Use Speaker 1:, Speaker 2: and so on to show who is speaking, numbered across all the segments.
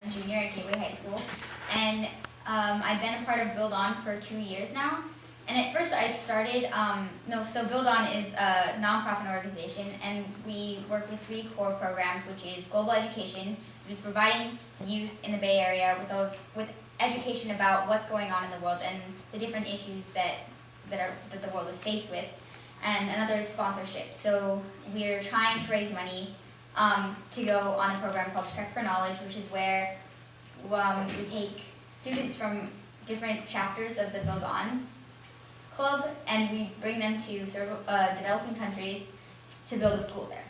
Speaker 1: junior at Gateway High School, and I've been a part of BuildON for 2 years now. And at first I started, so BuildON is a nonprofit organization, and we work with 3 core programs, which is global education, which is providing youth in the Bay Area with education about what's going on in the world and the different issues that the world is faced with. And another is sponsorship. So we're trying to raise money to go on a program called Trek for Knowledge, which is where we take students from different chapters of the BuildON club, and we bring them to developing countries to build a school there.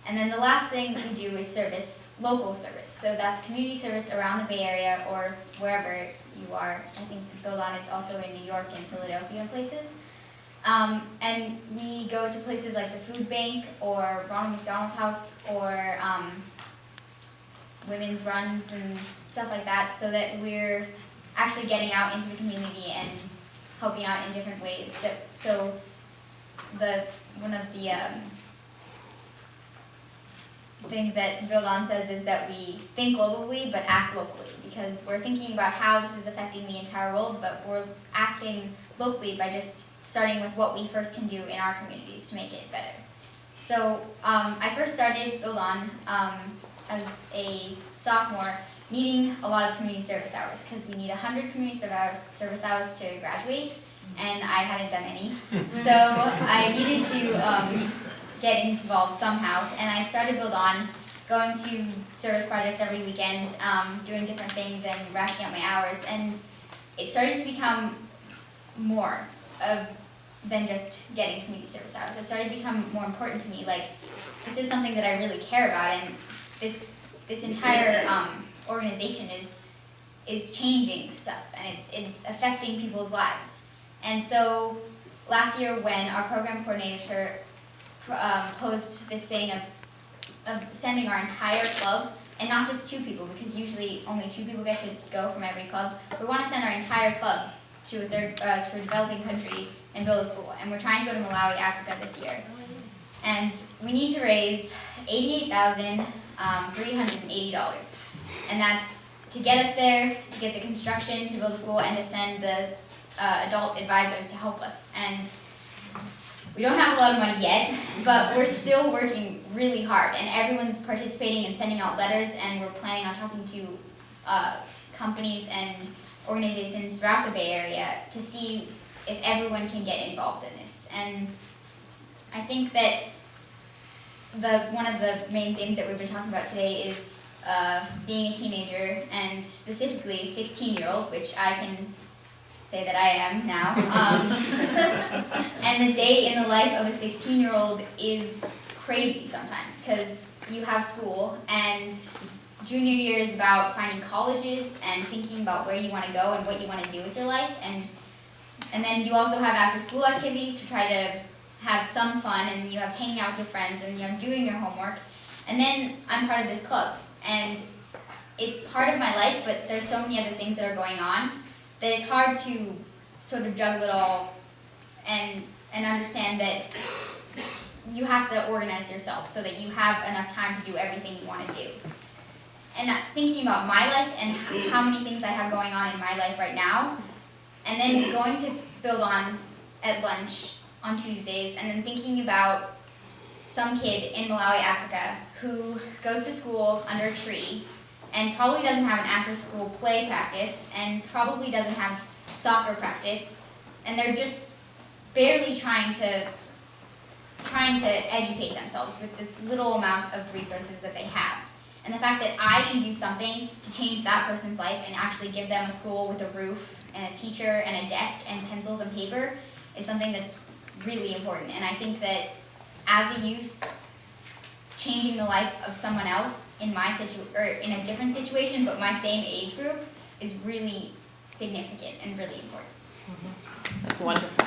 Speaker 1: And then the last thing that we do is service, local service. So that's community service around the Bay Area or wherever you are. I think BuildON is also in New York and Philadelphia and places. And we go to places like the food bank or Ronald McDonald House or women's runs and stuff like that, so that we're actually getting out into the community and helping out in different ways. One of the things that BuildON says is that we think globally but act locally, because we're thinking about how this is affecting the entire world, but we're acting locally by just starting with what we first can do in our communities to make it better. So I first started BuildON as a sophomore, needing a lot of community service hours, because we need 100 community service hours to graduate, and I hadn't done any. So I needed to get involved somehow, and I started BuildON, going to service projects every weekend, doing different things and racking up my hours, and it started to become more than just getting community service hours. It started to become more important to me. Like, this is something that I really care about, and this entire organization is changing stuff, and it's affecting people's lives. And so last year, when our program coordinator posed this thing of sending our entire club, and not just 2 people, because usually only 2 people get to go from every club, we want to send our entire club to a developing country and build a school. And we're trying to go to Malawi, Africa this year. And we need to raise $88,380. And that's to get us there, to get the construction, to build a school, and to send the adult advisors to help us. And we don't have a lot of money yet, but we're still working really hard, and everyone's participating and sending out letters, and we're planning on talking to companies and organizations throughout the Bay Area to see if everyone can get involved in this. And I think that one of the main things that we've been talking about today is being a teenager, and specifically a 16-year-old, which I can say that I am now. And the day in the life of a 16-year-old is crazy sometimes, because you have school, and junior year is about finding colleges and thinking about where you want to go and what you want to do with your life, and then you also have after-school activities to try to have some fun, and you have hanging out with your friends, and you're doing your homework. And then I'm part of this club, and it's part of my life, but there's so many other things that are going on that it's hard to sort of juggle it all and understand that you have to organize yourself so that you have enough time to do everything you want to do. And thinking about my life and how many things I have going on in my life right now, and then going to BuildON at lunch on Tuesdays, and then thinking about some kid in Malawi, Africa, who goes to school under a tree and probably doesn't have an after-school play practice and probably doesn't have soccer practice, and they're just barely trying to educate themselves with this little amount of resources that they have. And the fact that I can do something to change that person's life and actually give them a school with a roof and a teacher and a desk and pencils and paper is something that's really important. And I think that as a youth, changing the life of someone else in in a different situation but my same age group is really significant and really important.
Speaker 2: That's wonderful.